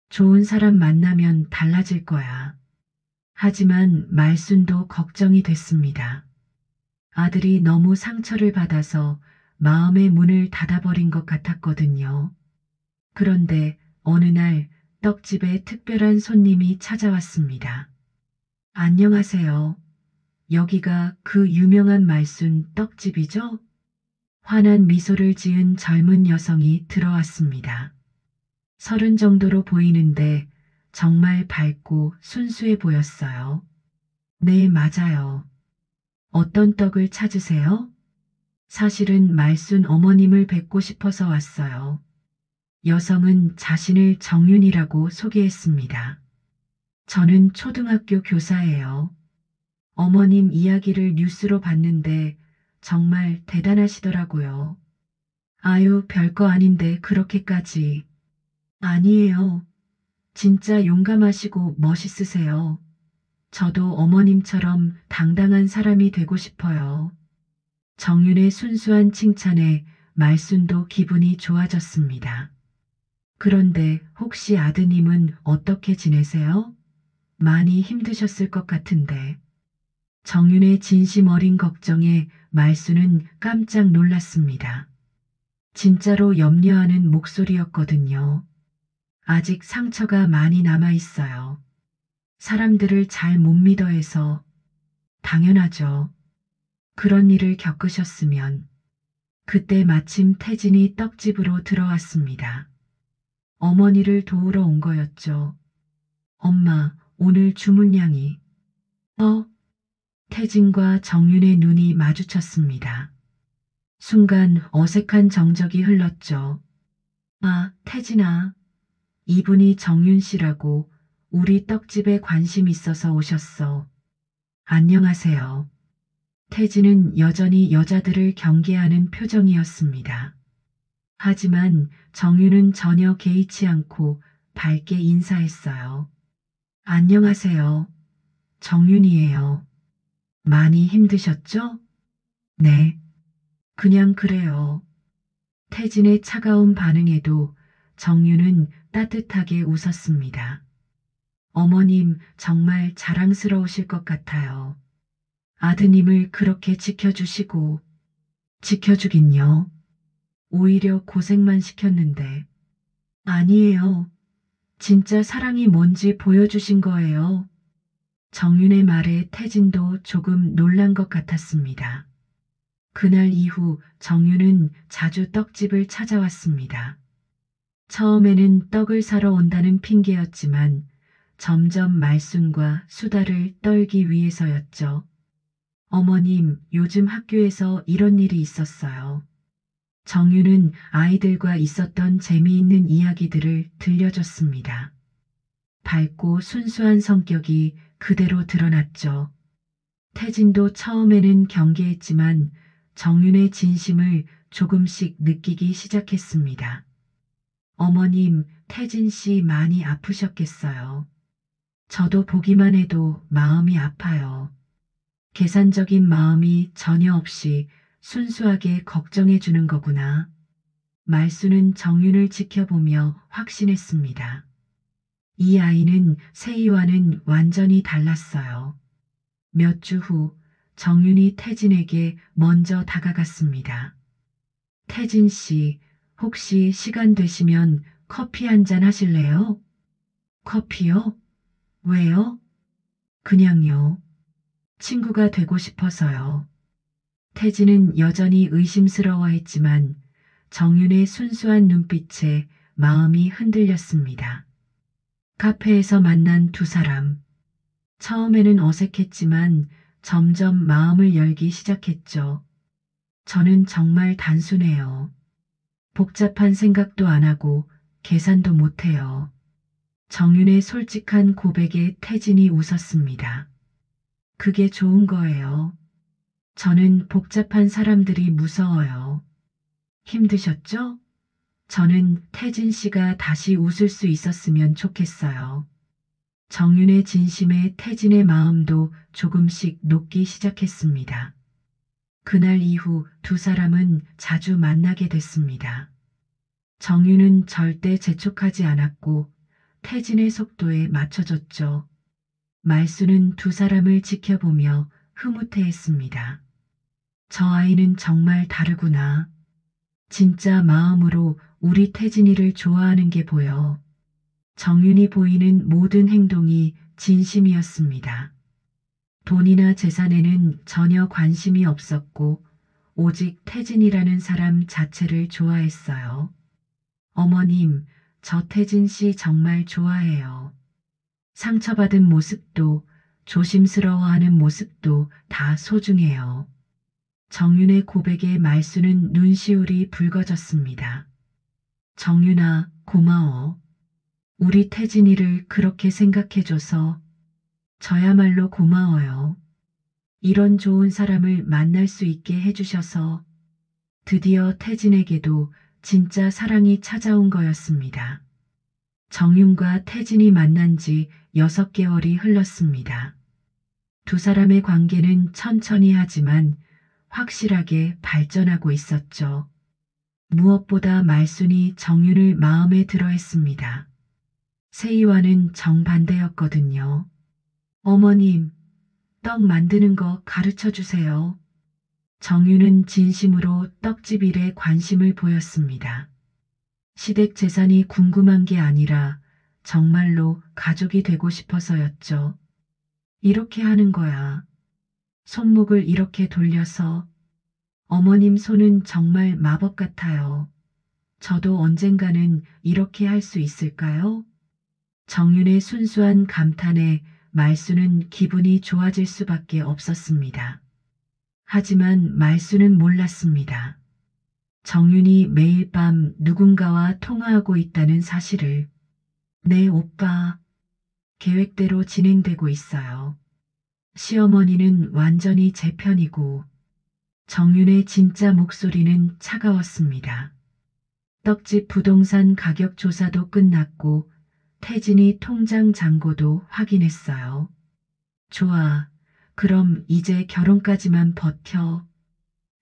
좋은 사람 만나면 달라질 거야. 하지만 말순도 걱정이 됐습니다. 아들이 너무 상처를 받아서 마음의 문을 닫아버린 것 같았거든요. 그런데 어느 날 떡집에 특별한 손님이 찾아왔습니다. 안녕하세요. 여기가 그 유명한 말순 떡집이죠? 환한 미소를 지은 젊은 여성이 들어왔습니다. 30 정도로 보이는데 정말 밝고 순수해 보였어요. 네, 맞아요. 어떤 떡을 찾으세요? 사실은 말순 어머님을 뵙고 싶어서 왔어요. 여성은 자신을 정윤이라고 소개했습니다. 저는 초등학교 교사예요. 어머님 이야기를 뉴스로 봤는데 정말 대단하시더라고요. 아유, 별거 아닌데 그렇게까지. 아니에요. 진짜 용감하시고 멋있으세요. 저도 어머님처럼 당당한 사람이 되고 싶어요. 정윤의 순수한 칭찬에 말순도 기분이 좋아졌습니다. 그런데 혹시 아드님은 어떻게 지내세요? 많이 힘드셨을 것 같은데. 정윤의 진심 어린 걱정에 말순은 깜짝 놀랐습니다. 진짜로 염려하는 목소리였거든요. 아직 상처가 많이 남아 있어요. 사람들을 잘 못 믿어 해서. 당연하죠. 그런 일을 겪으셨으면. 그때 마침 태진이 떡집으로 들어왔습니다. 어머니를 도우러 온 거였죠. 엄마, 오늘 주문량이. 태진과 정윤의 눈이 마주쳤습니다. 순간 어색한 정적이 흘렀죠. 아, 태진아. 이분이 정윤 씨라고 우리 떡집에 관심 있어서 오셨어. 안녕하세요. 태진은 여전히 여자들을 경계하는 표정이었습니다. 하지만 정윤은 전혀 개의치 않고 밝게 인사했어요. 안녕하세요. 정윤이에요. 많이 힘드셨죠? 네. 그냥 그래요. 태진의 차가운 반응에도 정윤은 따뜻하게 웃었습니다. 어머님 정말 자랑스러우실 것 같아요. 아드님을 그렇게 지켜주시고, 지켜주긴요. 오히려 고생만 시켰는데. 아니에요. 진짜 사랑이 뭔지 보여주신 거예요. 정윤의 말에 태진도 조금 놀란 것 같았습니다. 그날 이후 정윤은 자주 떡집을 찾아왔습니다. 처음에는 떡을 사러 온다는 핑계였지만 점점 말순과 수다를 떨기 위해서였죠. 어머님, 요즘 학교에서 이런 일이 있었어요. 정윤은 아이들과 있었던 재미있는 이야기들을 들려줬습니다. 밝고 순수한 성격이 그대로 드러났죠. 태진도 처음에는 경계했지만 정윤의 진심을 조금씩 느끼기 시작했습니다. 어머님, 태진 씨 많이 아프셨겠어요. 저도 보기만 해도 마음이 아파요. 계산적인 마음이 전혀 없이 순수하게 걱정해 주는 거구나. 말수는 정윤을 지켜보며 확신했습니다. 이 아이는 세희와는 완전히 달랐어요. 몇 주 후 정윤이 태진에게 먼저 다가갔습니다. 태진 씨, 혹시 시간 되시면 커피 한 잔 하실래요? 커피요? 왜요? 그냥요. 친구가 되고 싶어서요. 태진은 여전히 의심스러워했지만 정윤의 순수한 눈빛에 마음이 흔들렸습니다. 카페에서 만난 두 사람. 처음에는 어색했지만 점점 마음을 열기 시작했죠. 저는 정말 단순해요. 복잡한 생각도 안 하고 계산도 못해요. 정윤의 솔직한 고백에 태진이 웃었습니다. 그게 좋은 거예요. 저는 복잡한 사람들이 무서워요. 힘드셨죠? 저는 태진 씨가 다시 웃을 수 있었으면 좋겠어요. 정윤의 진심에 태진의 마음도 조금씩 녹기 시작했습니다. 그날 이후 두 사람은 자주 만나게 됐습니다. 정윤은 절대 재촉하지 않았고 태진의 속도에 맞춰줬죠. 말수는 두 사람을 지켜보며 흐뭇해했습니다. 저 아이는 정말 다르구나. 진짜 마음으로 우리 태진이를 좋아하는 게 보여. 정윤이 보이는 모든 행동이 진심이었습니다. 돈이나 재산에는 전혀 관심이 없었고 오직 태진이라는 사람 자체를 좋아했어요. 어머님, 저 태진 씨 정말 좋아해요. 상처받은 모습도 조심스러워하는 모습도 다 소중해요. 정윤의 고백에 말수는 눈시울이 붉어졌습니다. 정윤아, 고마워. 우리 태진이를 그렇게 생각해줘서 저야말로 고마워요. 이런 좋은 사람을 만날 수 있게 해주셔서 드디어 태진에게도 진짜 사랑이 찾아온 거였습니다. 정윤과 태진이 만난 지 6개월이 흘렀습니다. 두 사람의 관계는 천천히 하지만 확실하게 발전하고 있었죠. 무엇보다 말순이 정윤을 마음에 들어 했습니다. 세희와는 정반대였거든요. 어머님, 떡 만드는 거 가르쳐 주세요. 정윤은 진심으로 떡집 일에 관심을 보였습니다. 시댁 재산이 궁금한 게 아니라 정말로 가족이 되고 싶어서였죠. 이렇게 하는 거야. 손목을 이렇게 돌려서 어머님 손은 정말 마법 같아요. 저도 언젠가는 이렇게 할 수 있을까요? 정윤의 순수한 감탄에 말수는 기분이 좋아질 수밖에 없었습니다. 하지만 말수는 몰랐습니다. 정윤이 매일 밤 누군가와 통화하고 있다는 사실을. 네, 오빠. 계획대로 진행되고 있어요. 시어머니는 완전히 제 편이고 정윤의 진짜 목소리는 차가웠습니다. 떡집 부동산 가격 조사도 끝났고 태진이 통장 잔고도 확인했어요. 좋아. 그럼 이제 결혼까지만 버텨.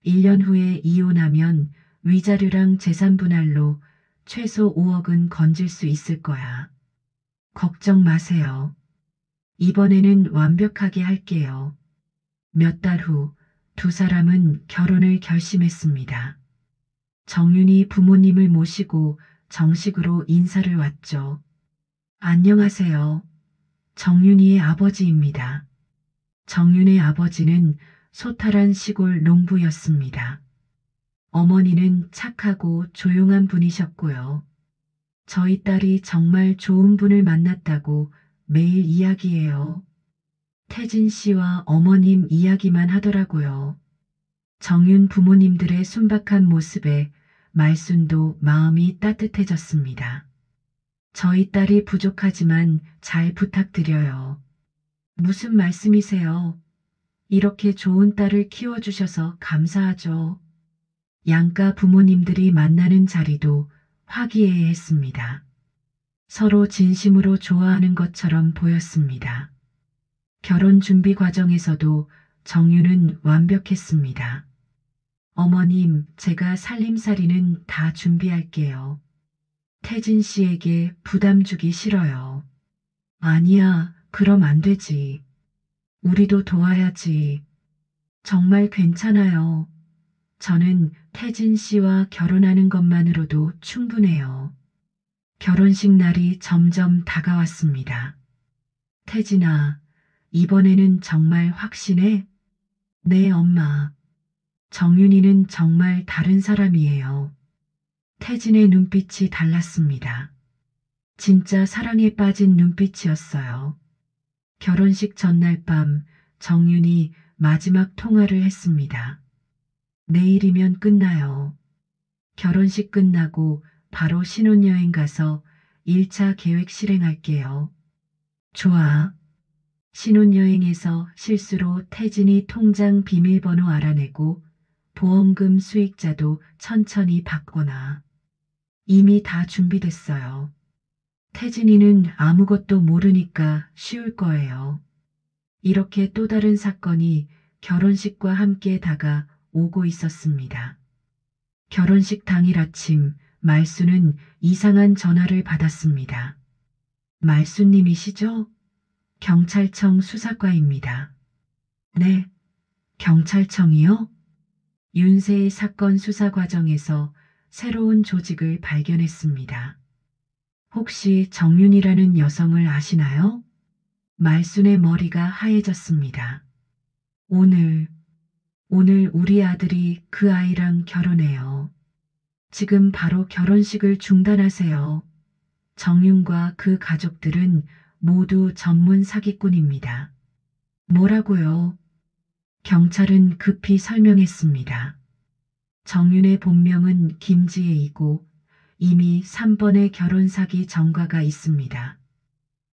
1년 후에 이혼하면 위자료랑 재산 분할로 최소 5억은 건질 수 있을 거야. 걱정 마세요. 이번에는 완벽하게 할게요. 몇 달 후 두 사람은 결혼을 결심했습니다. 정윤이 부모님을 모시고 정식으로 인사를 왔죠. 안녕하세요. 정윤이의 아버지입니다. 정윤의 아버지는 소탈한 시골 농부였습니다. 어머니는 착하고 조용한 분이셨고요. 저희 딸이 정말 좋은 분을 만났다고 매일 이야기해요. 태진 씨와 어머님 이야기만 하더라고요. 정윤 부모님들의 순박한 모습에 말순도 마음이 따뜻해졌습니다. 저희 딸이 부족하지만 잘 부탁드려요. 무슨 말씀이세요? 이렇게 좋은 딸을 키워주셔서 감사하죠. 양가 부모님들이 만나는 자리도 화기애애했습니다. 서로 진심으로 좋아하는 것처럼 보였습니다. 결혼 준비 과정에서도 정유는 완벽했습니다. 어머님, 제가 살림살이는 다 준비할게요. 태진 씨에게 부담 주기 싫어요. 아니야, 그럼 안 되지. 우리도 도와야지. 정말 괜찮아요. 저는 태진 씨와 결혼하는 것만으로도 충분해요. 결혼식 날이 점점 다가왔습니다. 태진아, 이번에는 정말 확신해? 네, 엄마. 정윤이는 정말 다른 사람이에요. 태진의 눈빛이 달랐습니다. 진짜 사랑에 빠진 눈빛이었어요. 결혼식 전날 밤 정윤이 마지막 통화를 했습니다. 내일이면 끝나요. 결혼식 끝나고 바로 신혼여행 가서 1차 계획 실행할게요. 좋아. 신혼여행에서 실수로 태진이 통장 비밀번호 알아내고 보험금 수익자도 천천히 받거나. 이미 다 준비됐어요. 태진이는 아무것도 모르니까 쉬울 거예요. 이렇게 또 다른 사건이 결혼식과 함께 다가오고 있었습니다. 결혼식 당일 아침 말수는 이상한 전화를 받았습니다. 말수님이시죠? 경찰청 수사과입니다. 네, 경찰청이요? 윤세의 사건 수사 과정에서 새로운 조직을 발견했습니다. 혹시 정윤이라는 여성을 아시나요? 말순의 머리가 하얘졌습니다. 오늘 우리 아들이 그 아이랑 결혼해요. 지금 바로 결혼식을 중단하세요. 정윤과 그 가족들은 모두 전문 사기꾼입니다. 뭐라고요? 경찰은 급히 설명했습니다. 정윤의 본명은 김지혜이고 이미 3번의 결혼 사기 전과가 있습니다.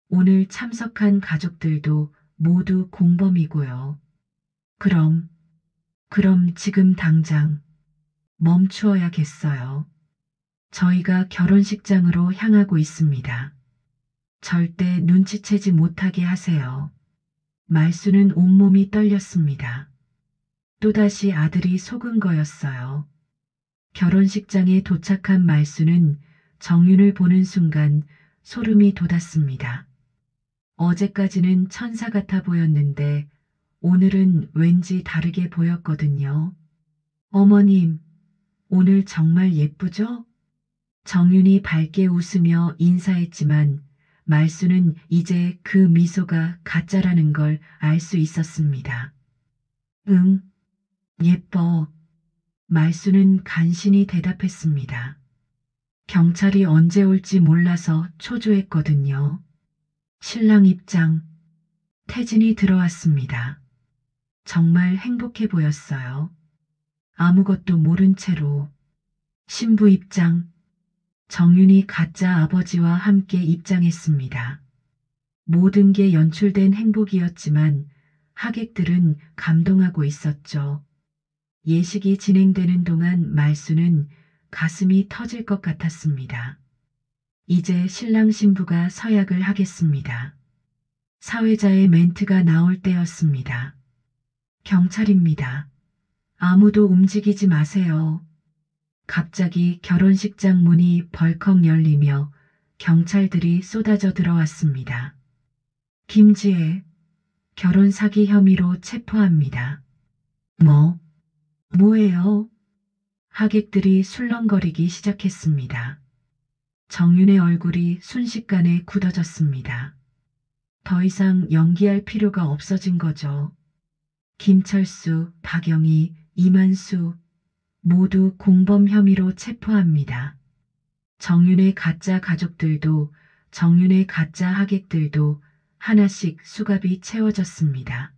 오늘 참석한 가족들도 모두 공범이고요. 그럼 지금 당장 멈추어야겠어요. 저희가 결혼식장으로 향하고 있습니다. 절대 눈치채지 못하게 하세요. 말수는 온몸이 떨렸습니다. 또다시 아들이 속은 거였어요. 결혼식장에 도착한 말수는 정윤을 보는 순간 소름이 돋았습니다. 어제까지는 천사 같아 보였는데 오늘은 왠지 다르게 보였거든요. 어머님, 오늘 정말 예쁘죠? 정윤이 밝게 웃으며 인사했지만 말수는 이제 그 미소가 가짜라는 걸 알 수 있었습니다. 응, 예뻐. 말수는 간신히 대답했습니다. 경찰이 언제 올지 몰라서 초조했거든요. 신랑 입장, 태진이 들어왔습니다. 정말 행복해 보였어요. 아무것도 모른 채로. 신부 입장, 정윤이 가짜 아버지와 함께 입장했습니다. 모든 게 연출된 행복이었지만 하객들은 감동하고 있었죠. 예식이 진행되는 동안 말수는 가슴이 터질 것 같았습니다. 이제 신랑 신부가 서약을 하겠습니다. 사회자의 멘트가 나올 때였습니다. 경찰입니다. 아무도 움직이지 마세요. 갑자기 결혼식장 문이 벌컥 열리며 경찰들이 쏟아져 들어왔습니다. 김지혜, 결혼 사기 혐의로 체포합니다. 뭐예요? 하객들이 술렁거리기 시작했습니다. 정윤의 얼굴이 순식간에 굳어졌습니다. 더 이상 연기할 필요가 없어진 거죠. 김철수, 박영희, 이만수 모두 공범 혐의로 체포합니다. 정윤의 가짜 가족들도 정윤의 가짜 하객들도 하나씩 수갑이 채워졌습니다.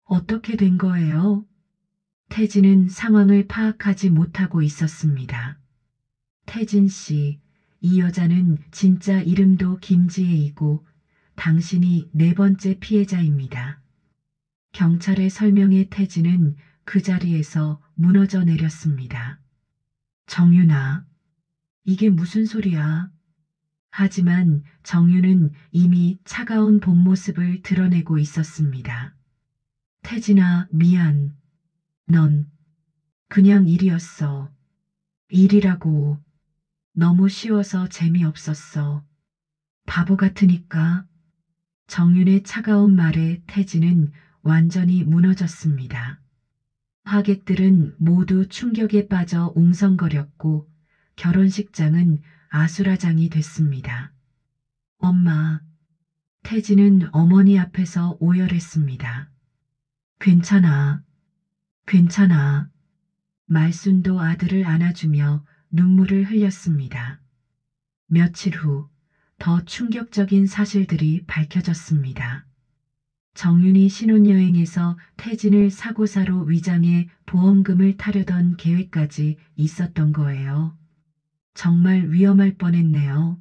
어떻게 된 거예요? 태진은 상황을 파악하지 못하고 있었습니다. 태진 씨, 이 여자는 진짜 이름도 김지혜이고 당신이 네 번째 피해자입니다. 경찰의 설명에 태진은 그 자리에서 무너져 내렸습니다. 정윤아, 이게 무슨 소리야? 하지만 정윤은 이미 차가운 본 모습을 드러내고 있었습니다. 태진아, 미안. 넌 그냥 일이었어. 일이라고. 너무 쉬워서 재미없었어. 바보 같으니까. 정윤의 차가운 말에 태진은 완전히 무너졌습니다. 하객들은 모두 충격에 빠져 웅성거렸고 결혼식장은 아수라장이 됐습니다. 엄마. 태진은 어머니 앞에서 오열했습니다. 괜찮아. 괜찮아. 말순도 아들을 안아주며 눈물을 흘렸습니다. 며칠 후 더 충격적인 사실들이 밝혀졌습니다. 정윤이 신혼여행에서 태진을 사고사로 위장해 보험금을 타려던 계획까지 있었던 거예요. 정말 위험할 뻔했네요.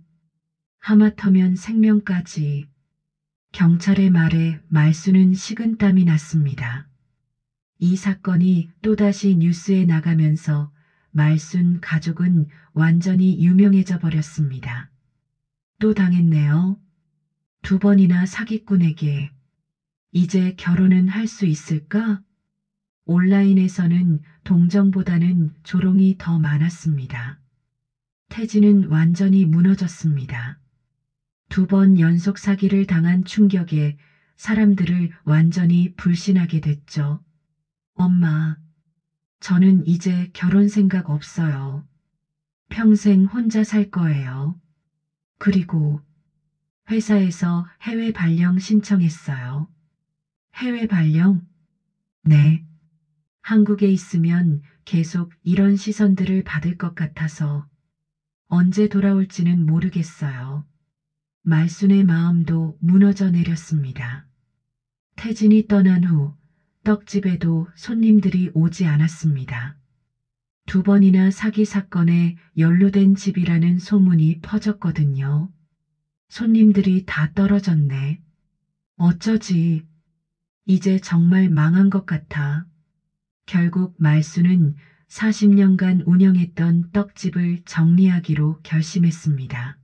하마터면 생명까지. 경찰의 말에 말수는 식은땀이 났습니다. 이 사건이 또다시 뉴스에 나가면서 말순 가족은 완전히 유명해져 버렸습니다. 또 당했네요. 두 번이나 사기꾼에게. 이제 결혼은 할 수 있을까? 온라인에서는 동정보다는 조롱이 더 많았습니다. 태진은 완전히 무너졌습니다. 두 번 연속 사기를 당한 충격에 사람들을 완전히 불신하게 됐죠. 엄마, 저는 이제 결혼 생각 없어요. 평생 혼자 살 거예요. 그리고 회사에서 해외 발령 신청했어요. 해외 발령? 네. 한국에 있으면 계속 이런 시선들을 받을 것 같아서 언제 돌아올지는 모르겠어요. 말순의 마음도 무너져 내렸습니다. 태진이 떠난 후 떡집에도 손님들이 오지 않았습니다. 두 번이나 사기 사건에 연루된 집이라는 소문이 퍼졌거든요. 손님들이 다 떨어졌네. 어쩌지. 이제 정말 망한 것 같아. 결국 말수는 40년간 운영했던 떡집을 정리하기로 결심했습니다.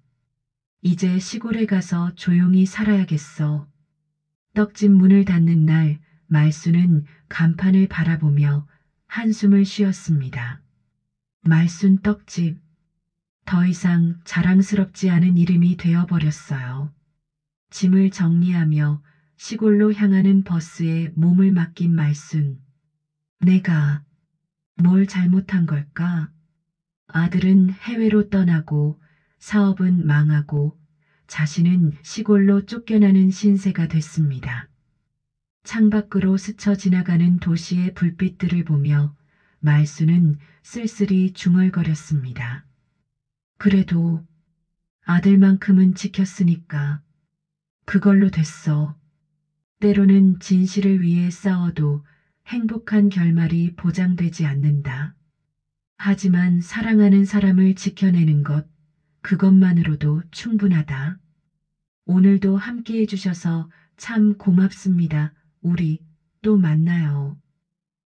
이제 시골에 가서 조용히 살아야겠어. 떡집 문을 닫는 날 말수는 간판을 바라보며 한숨을 쉬었습니다. 말순 떡집. 더 이상 자랑스럽지 않은 이름이 되어버렸어요. 짐을 정리하며 시골로 향하는 버스에 몸을 맡긴 말순. 내가 뭘 잘못한 걸까? 아들은 해외로 떠나고 사업은 망하고 자신은 시골로 쫓겨나는 신세가 됐습니다. 창밖으로 스쳐 지나가는 도시의 불빛들을 보며 말수는 쓸쓸히 중얼거렸습니다. 그래도 아들만큼은 지켰으니까 그걸로 됐어. 때로는 진실을 위해 싸워도 행복한 결말이 보장되지 않는다. 하지만 사랑하는 사람을 지켜내는 것, 그것만으로도 충분하다. 오늘도 함께 해주셔서 참 고맙습니다. 우리 또 만나요.